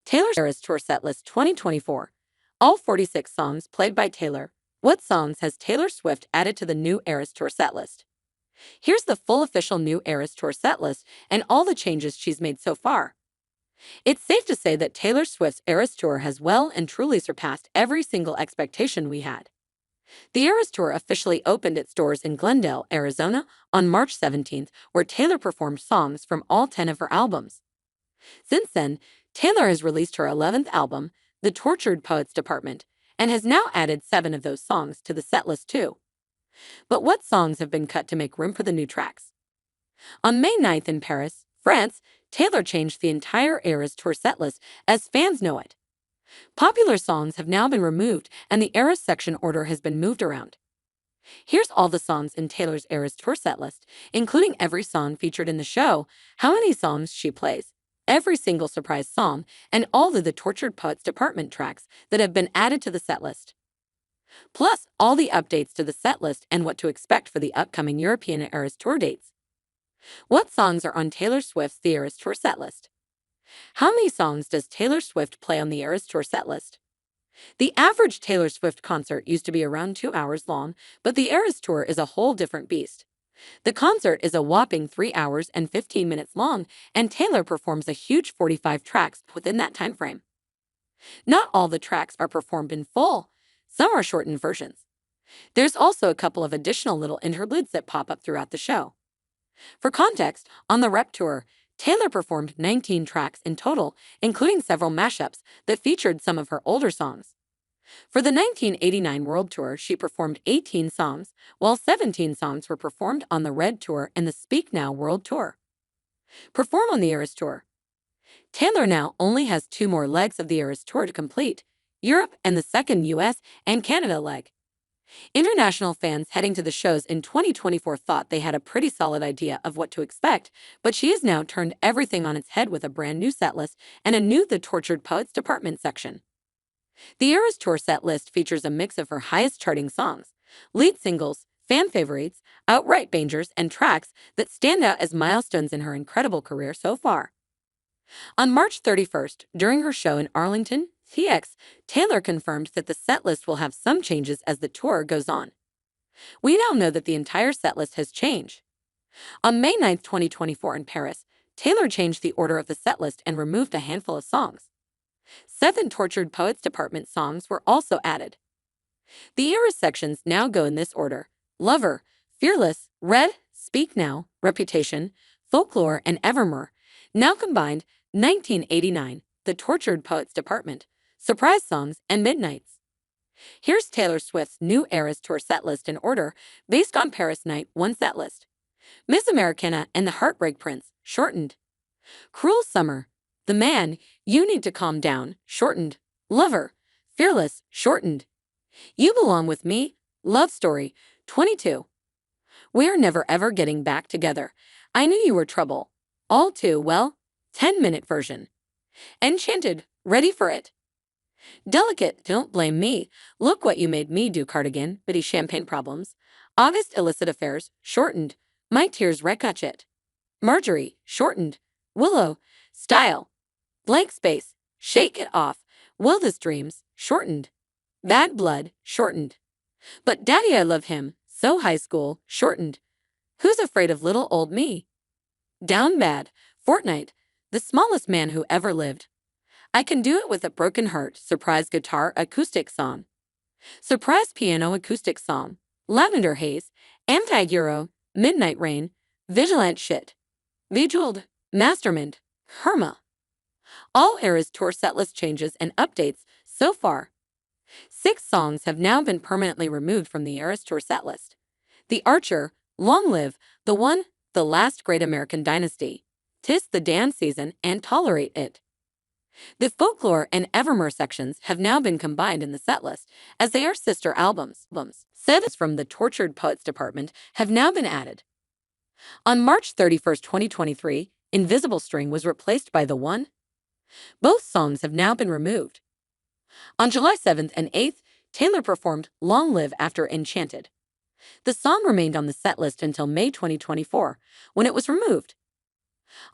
Taylor's Eras Tour Setlist 2024. All 46 songs played by Taylor. What songs has Taylor Swift added to the new Eras Tour setlist? Here's the full official new Eras Tour setlist and all the changes she's made so far. It's safe to say that Taylor Swift's Eras Tour has well and truly surpassed every single expectation we had. The Eras Tour officially opened its doors in Glendale, Arizona on March 17th, where Taylor performed songs from all 10 of her albums. Since then, Taylor has released her 11th album, The Tortured Poets Department, and has now added 7 of those songs to the setlist too. But what songs have been cut to make room for the new tracks? On May 9th in Paris, France, Taylor changed the entire Eras Tour setlist as fans know it. Popular songs have now been removed and the Eras section order has been moved around. Here's all the songs in Taylor's Eras Tour setlist, including every song featured in the show, how many songs she plays, every single surprise song, and all of the Tortured Poets Department tracks that have been added to the setlist. Plus, all the updates to the setlist and what to expect for the upcoming European Eras Tour dates. What songs are on Taylor Swift's The Eras Tour setlist? How many songs does Taylor Swift play on the Eras Tour setlist? The average Taylor Swift concert used to be around 2 hours long, but the Eras Tour is a whole different beast. The concert is a whopping 3 hours and 15 minutes long, and Taylor performs a huge 45 tracks within that time frame. Not all the tracks are performed in full. Some are shortened versions. There's also a couple of additional little interludes that pop up throughout the show. For context, on the Rep Tour, Taylor performed 19 tracks in total, including several mashups that featured some of her older songs. For the 1989 World Tour, she performed 18 songs, while 17 songs were performed on the Red Tour and the Speak Now World Tour. Perform on the Eras Tour. Taylor now only has 2 more legs of the Eras Tour to complete, Europe and the second US and Canada leg. International fans heading to the shows in 2024 thought they had a pretty solid idea of what to expect, but she has now turned everything on its head with a brand new setlist and a new The Tortured Poets Department section. The Eras Tour set list features a mix of her highest charting songs, lead singles, fan favorites, outright bangers, and tracks that stand out as milestones in her incredible career so far. On March 31st, during her show in Arlington, TX, Taylor confirmed that the setlist will have some changes as the tour goes on. We now know that the entire setlist has changed. On May 9, 2024 in Paris, Taylor changed the order of the setlist and removed a handful of songs. 7 Tortured Poets Department songs were also added. The Eras sections now go in this order: Lover, Fearless, Red, Speak Now, Reputation, Folklore, and Evermore. Now combined, 1989, The Tortured Poets Department, Surprise Songs, and Midnights. Here's Taylor Swift's new Eras Tour setlist in order, based on Paris Night 1 setlist. Miss Americana and the Heartbreak Prince, shortened. Cruel Summer, The Man, You Need to Calm Down, shortened. Lover, Fearless, shortened. You Belong With Me, Love Story, 22. We're Never Ever Getting Back Together, I Knew You Were Trouble, all too well, 10-minute version. Enchanted, Ready for It. Delicate, Don't Blame Me, Look What You Made Me Do, Cardigan, Bitty Champagne Problems. August, Illicit Affairs, shortened. My Tears, Wreckage It. Marjorie, shortened. Willow, Style. Blank Space, Shake It Off. Wildest Dreams, shortened. Bad Blood, shortened. But Daddy I Love Him, So High School, shortened. Who's Afraid of Little Old Me? Down Bad, Fortnite, The Smallest Man Who Ever Lived. I Can Do It With a Broken Heart, Surprise Guitar Acoustic Song. Surprise Piano Acoustic Song. Lavender Haze, Anti-Hero, Midnight Rain, Vigilant Shit. Bejeweled, Mastermind, Herma. All Eras Tour setlist changes and updates so far. 6 songs have now been permanently removed from the Eras Tour setlist. The Archer, Long Live, The One, The Last Great American Dynasty, 'Tis the Damn Season, and Tolerate It. The Folklore and Evermore sections have now been combined in the setlist, as they are sister albums. Sets from the Tortured Poets Department have now been added. On March 31st, 2023, Invisible String was replaced by The One. Both songs have now been removed. On July 7th and 8th, Taylor performed Long Live after Enchanted. The song remained on the setlist until May 2024, when it was removed.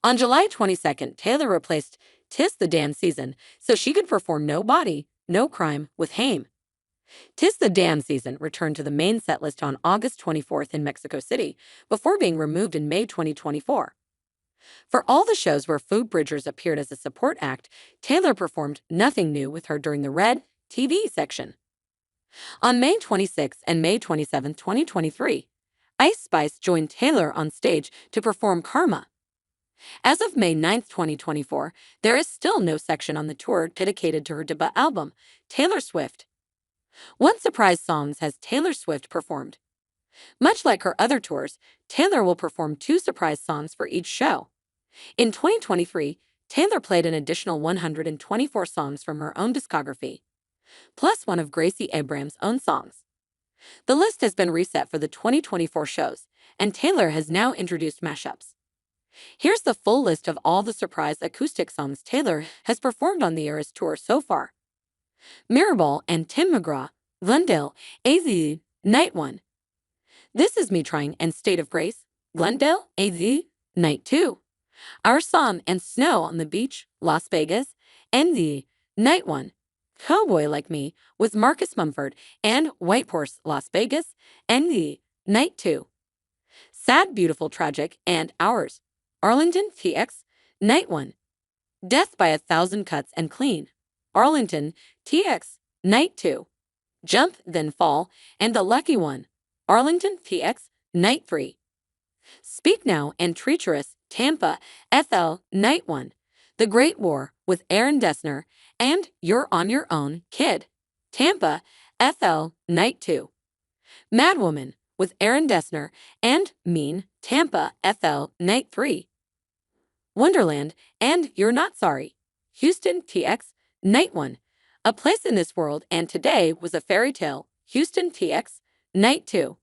On July 22nd, Taylor replaced 'Tis the dance season, so she could perform No Body, No Crime with Haim. 'Tis the Dance Season returned to the main set list on August 24th in Mexico City, before being removed in May 2024. For all the shows where Phoebe Bridgers appeared as a support act, Taylor performed Nothing New with her during the Red TV section. On May 26th and May 27th, 2023, Ice Spice joined Taylor on stage to perform Karma. As of May 9th, 2024, there is still no section on the tour dedicated to her debut album, Taylor Swift. What surprise songs has Taylor Swift performed? Much like her other tours, Taylor will perform 2 surprise songs for each show. In 2023, Taylor played an additional 124 songs from her own discography, plus one of Gracie Abrams' own songs. The list has been reset for the 2024 shows, and Taylor has now introduced mashups. Here's the full list of all the surprise acoustic songs Taylor has performed on the Eras Tour so far. Mirrorball and Tim McGraw, Glendale, AZ, Night 1. This Is Me Trying and State of Grace, Glendale, AZ, Night 2. Our Song and Snow on the Beach, Las Vegas, NZ, Night 1. Cowboy Like Me with Marcus Mumford and White Horse, Las Vegas, NZ, Night 2. Sad, Beautiful, Tragic, and Ours, Arlington, TX, Night 1. Death by 1,000 Cuts and Clean, Arlington, TX, Night 2. Jump, Then Fall, and The Lucky One, Arlington, TX, Night 3. Speak Now and Treacherous, Tampa, FL, Night 1. The Great War with Aaron Dessner and You're on Your Own, Kid, Tampa, FL, Night 2. Madwoman with Aaron Dessner and Mean, Tampa, FL, Night 3. Wonderland and You're Not Sorry, Houston, TX, Night 1. A Place in This World and Today Was a Fairy Tale, Houston, TX, Night 2.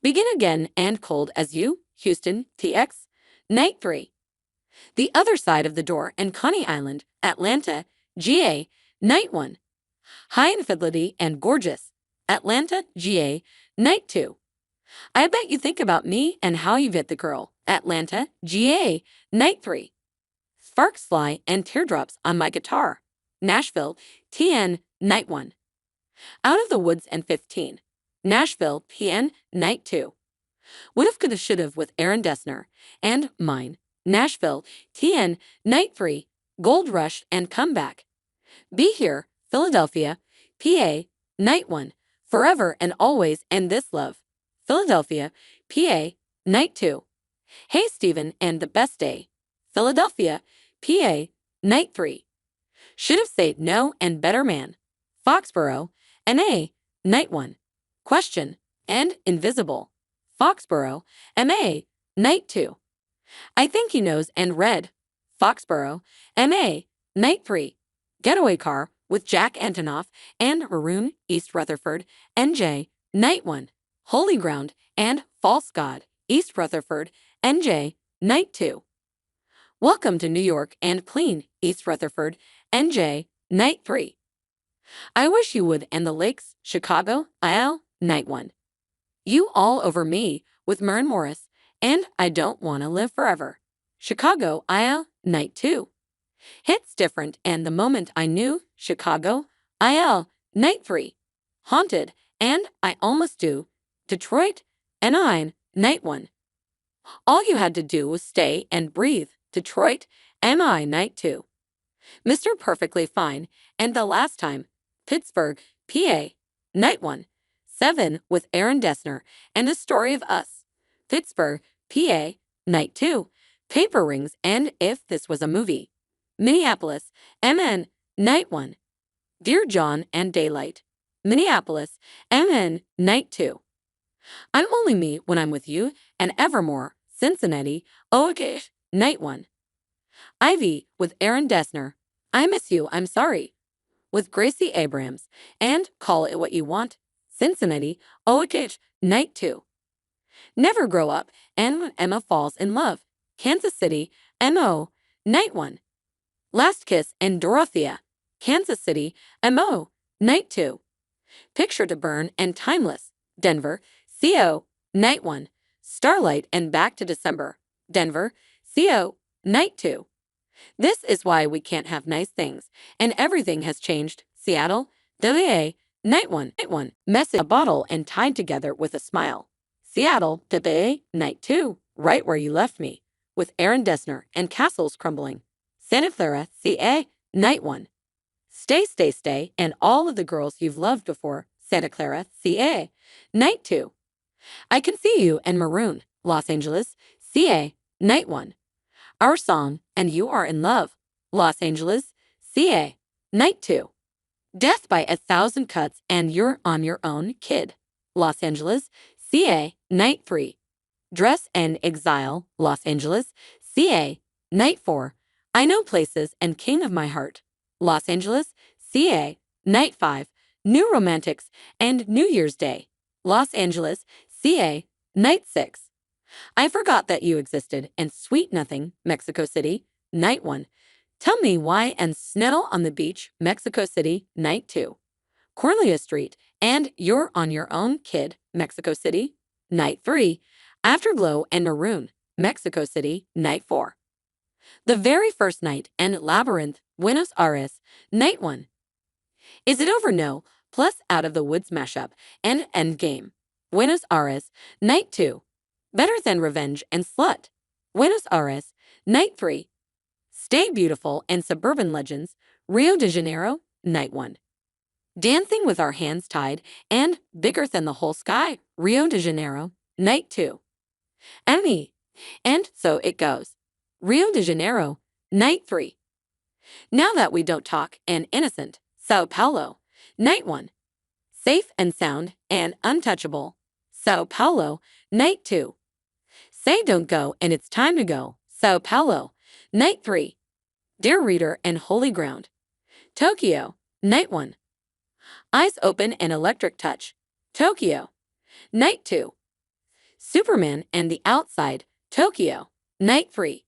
Begin Again and Cold as You, Houston, TX, Night 3. The Other Side of the Door and Coney Island, Atlanta, GA, Night 1. High Infidelity and Gorgeous, Atlanta, GA, Night 2. I Bet You Think About Me and How You Get the Girl, Atlanta, GA, Night 3. Sparks Fly and Teardrops on My Guitar, Nashville, TN, Night 1. Out of the Woods and 15, Nashville, PN, Night 2. Would've Coulda Should've with Aaron Dessner and Mine, Nashville, TN, Night 3, Gold Rush and Comeback. Be Here, Philadelphia, PA, Night 1, Forever and Always and This Love, Philadelphia, PA, Night 2. Hey Stephen and The Best Day, Philadelphia, PA, Night 3. Should've Said No and Better Man, Foxborough, NA, Night 1. Question and Invisible, Foxborough, MA, Night 2. I Think He Knows and Red, Foxborough, MA, Night 3. Getaway Car with Jack Antonoff and Maroon, East Rutherford, NJ, Night 1. Holy Ground and False God, East Rutherford, NJ, Night 2. Welcome to New York and Clean, East Rutherford, NJ, Night 3. I Wish You Would and the Lakes, Chicago, IL, Night 1. You All Over Me with Mern Morris and I Don't Wanna Live Forever, Chicago, IL, Night 2. Hits Different and The Moment I Knew, Chicago, IL, Night 3. Haunted and I Almost Do, Detroit, NI, Night 1. All You Had to Do Was Stay and Breathe, Detroit, MI, Night 2. Mr. Perfectly Fine and The Last Time, Pittsburgh, PA, Night 1. 7 with Aaron Dessner and A Story of Us, Pittsburgh, PA, Night 2. Paper Rings and If This Was a Movie, Minneapolis, MN, Night 1. Dear John and Daylight, Minneapolis, MN, Night 2. I'm Only Me When I'm With You and Evermore, Cincinnati, OK, Night 1. Ivy with Aaron Dessner, I Miss You, I'm Sorry, with Gracie Abrams and Call It What You Want, Cincinnati, OK, Night 2. Never Grow Up and When Emma Falls in Love, Kansas City, MO, Night 1. Last Kiss and Dorothea, Kansas City, MO, Night 2. Picture to Burn and Timeless, Denver, CO, Night 1. Starlight and Back to December, Denver, CO, Night 2. This is why we can't have nice things, and everything has changed. Seattle, WA, night one, message a bottle and tied together with a smile. Seattle, WA, night 2, right where you left me, with Aaron Dessner and castles crumbling. Santa Clara, CA, night 1. Stay, and all of the girls you've loved before. Santa Clara, CA, night 2. I Can See You and Maroon, Los Angeles, CA, night 1. Our Song and You Are in Love, Los Angeles, CA, night 2. Death by 1,000 Cuts and You're on Your Own, Kid, Los Angeles, CA, night 3. Dress and Exile, Los Angeles, CA, night 4. I Know Places and King of My Heart, Los Angeles, CA, night 5. New Romantics and New Year's Day, Los Angeles, CA, night 6. I Forgot That You Existed and Sweet Nothing, Mexico City, night 1. Tell Me Why and Snow on the Beach, Mexico City, night 2. Cornelia Street and You're on Your Own, Kid, Mexico City, night 3. Afterglow and Maroon, Mexico City, night 4. The Very First Night and Labyrinth, Buenos Aires, night 1. Is It Over? No, plus Out of the Woods mashup and Endgame, Buenos Aires, night 2. Better Than Revenge and Slut, Buenos Aires, night 3. Stay Beautiful and Suburban Legends, Rio de Janeiro, night 1. Dancing with Our Hands Tied and Bigger Than the Whole Sky, Rio de Janeiro, night 2. Emmy, and So It Goes, Rio de Janeiro, night 3. Now That We Don't Talk and Innocent, Sao Paulo, night 1. Safe and Sound and Untouchable, Sao Paulo, night 2. Say Don't Go and It's Time to Go, Sao Paulo, night 3. Dear Reader and Holy Ground, Tokyo, night 1. Eyes Open and Electric Touch, Tokyo, night 2. Superman and the Outside, Tokyo, night 3.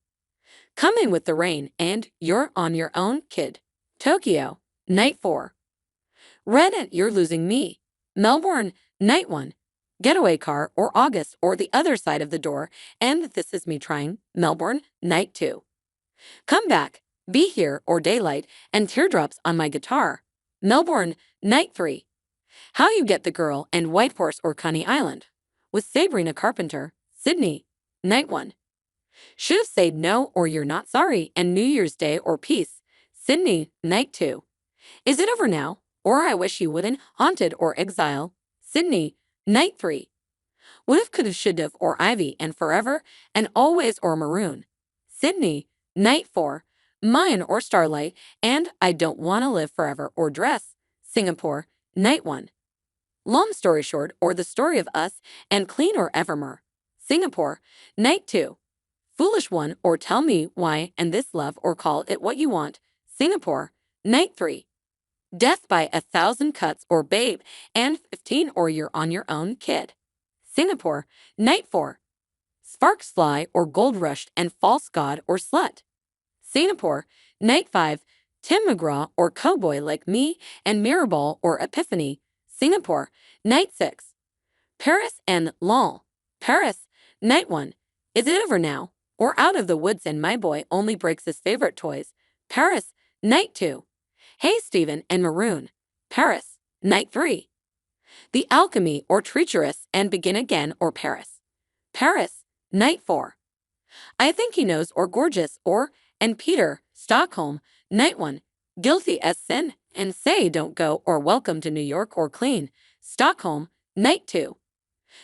Coming with the Rain and You're on Your Own, Kid, Tokyo, night 4. Red and You're Losing Me, Melbourne, night 1. Getaway Car or August or The Other Side of the Door and This Is Me Trying, Melbourne, night 2. Come Back, Be Here or Daylight and Teardrops on My Guitar, Melbourne, night 3. How You Get the Girl and White Horse or Coney Island, with Sabrina Carpenter, Sydney, night 1. Should Have Said No or You're Not Sorry and New Year's Day or Peace, Sydney, night 2. Is It Over Now or I Wish You Wouldn't, Haunted or Exile, Sydney, night 3. What If, Could Have, Should Have or Ivy and Forever and Always or Maroon, Sydney, night 4. Mine or Starlight and I Don't Want to Live Forever or Dress, Singapore, night 1. Long Story Short or The Story of Us and Clean or Evermore, Singapore, night 2. Foolish One or Tell Me Why and This Love or Call It What You Want, Singapore, night 3. Death by 1,000 Cuts or Babe and 15 or You're on Your Own, Kid, Singapore, night 4. Sparks Fly or Gold Rushed and False God or Slut, Singapore, night 5. Tim McGraw or Cowboy Like Me and Mirrorball or Epiphany, Singapore, night 6. Paris and Lol, Paris, night 1. Is It Over Now or Out of the Woods and My Boy Only Breaks His Favorite Toys, Paris, night 2. Hey Stephen and Maroon, Paris, night 3. The Alchemy or Treacherous and Begin Again or Paris, Paris, night 4. I Think He Knows or Gorgeous or And Peter, Stockholm, night 1. Guilty as Sin and Say Don't Go or Welcome to New York or Clean, Stockholm, night 2.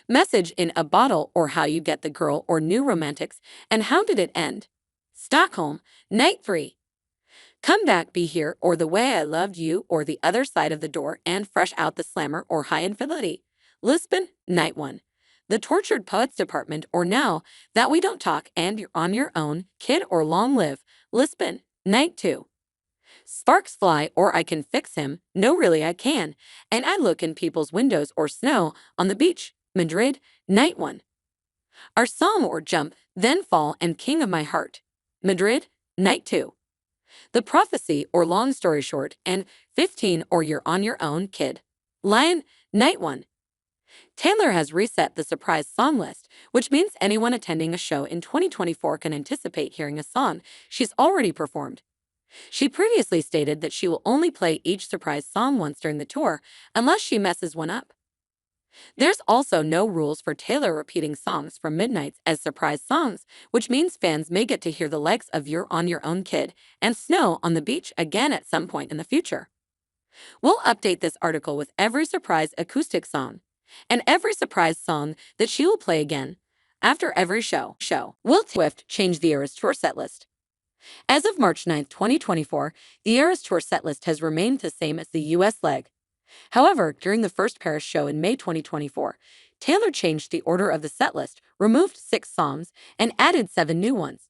Message in a Bottle or How You Get the Girl or New Romantics and How Did It End, Stockholm, night 3. Come Back, Be Here or The Way I Loved You or The Other Side of the Door and Fresh Out the Slammer or High Infidelity, Lisbon, night 1. The Tortured Poets Department or Now That We Don't Talk and You're on Your Own, Kid or Long Live, Lisbon, night 2. Sparks Fly or I Can Fix Him, No Really I Can, and I Look in People's Windows or Snow on the Beach, Madrid, night 1. Our Psalm or Jump, Then Fall and King of My Heart, Madrid, night 2. The Prophecy or Long Story Short and 15 or You're on Your Own, Kid, Lion, night 1. Taylor has reset the surprise song list, which means anyone attending a show in 2024 can anticipate hearing a song she's already performed. She previously stated that she will only play each surprise song once during the tour, unless she messes one up. There's also no rules for Taylor repeating songs from Midnights as surprise songs, which means fans may get to hear the likes of You're on Your Own Kid and Snow on the Beach again at some point in the future. We'll update this article with every surprise acoustic song and every surprise song that she will play again after every show. Will Taylor Swift change the Eras Tour setlist? As of March 9, 2024, the Eras Tour setlist has remained the same as the US leg. However, during the first Paris show in May 2024, Taylor changed the order of the setlist, removed 6 songs, and added 7 new ones.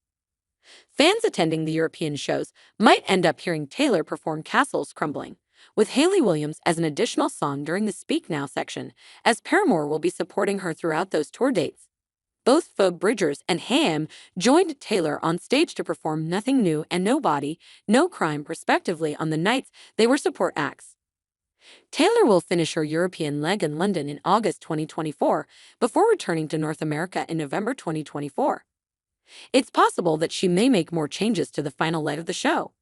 Fans attending the European shows might end up hearing Taylor perform Castles Crumbling, with Hayley Williams as an additional song during the Speak Now section, as Paramore will be supporting her throughout those tour dates. Both Phoebe Bridgers and Haim joined Taylor on stage to perform Nothing New and Nobody, No Crime respectively on the nights they were support acts. Taylor will finish her European leg in London in August 2024 before returning to North America in November 2024. It's possible that she may make more changes to the final leg of the show.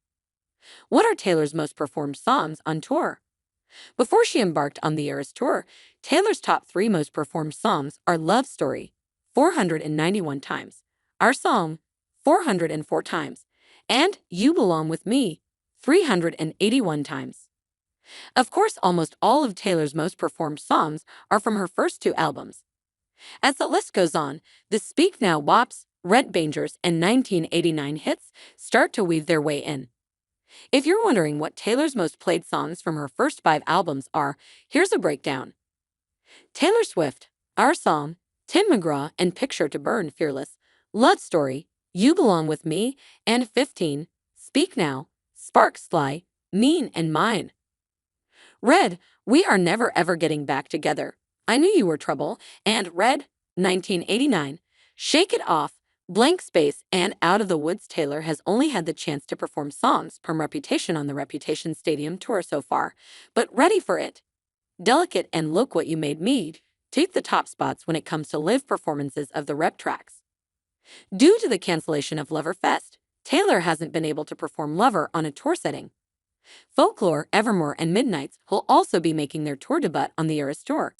What are Taylor's most performed songs on tour? Before she embarked on the Eras Tour, Taylor's top 3 most performed songs are Love Story, 491 times, Our Song, 404 times, and You Belong With Me, 381 times. Of course, almost all of Taylor's most performed songs are from her first 2 albums. As the list goes on, the Speak Now WAPs, Red Bangers, and 1989 hits start to weave their way in. If you're wondering what Taylor's most played songs from her first 5 albums are, here's a breakdown. Taylor Swift, Our Song, Tim McGraw and Picture to Burn Fearless, Love Story, You Belong With Me, and 15, Speak Now, Sparks Fly, Mean and Mine. Red, We Are Never Ever Getting Back Together, I Knew You Were Trouble, and Red, 1989, Shake It Off, Blank Space, and Out of the Woods. Taylor has only had the chance to perform songs from Reputation on the Reputation Stadium tour so far, but Ready for It, Delicate, and Look What You Made Me take the top spots when it comes to live performances of the rep tracks. Due to the cancellation of Lover Fest, Taylor hasn't been able to perform Lover on a tour setting. Folklore, Evermore, and Midnights will also be making their tour debut on the Eras Tour.